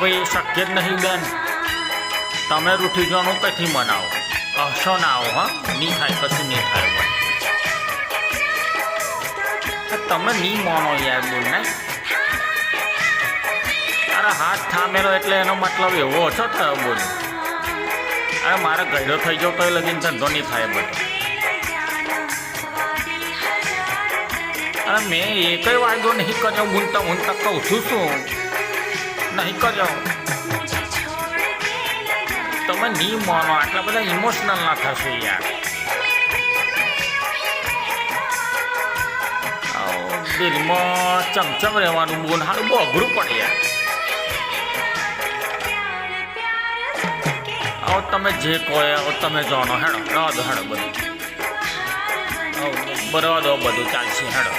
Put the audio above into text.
ભાઈ શક્ય જ નહીં બેન. તમે રૂઠી જવાનું કંઈથી મનાવો, કશો ના આવો. હા, નહીં થાય, કશું નહીં થાય. તમે નહીં માનો યાર, બોલ ને. અરે હાથ થામેલો એટલે એનો મતલબ એવો ઓછો થયો, બોલ. અરે મારે ગયડો થઈ જાવ તો લગીને ધંધો નહીં થાય બધો. અરે મેં એકય વાયદો નહીં કર્યો, ઊંઘતા કહું છું શું નહીં કર્યો. તમે નહીં માનો, આટલા બધા ઇમોશનલ ના થશો યાર. દિલમાં ચમચમ રહેવાનું બોલ, હારું બહુ અઘરું પડે યાર. આવો તમે જે કહો આવો તમે જાણો. હેડો રવા દો, હેડો બધું બરાબર દો, બધું ચાલશે. હેડો.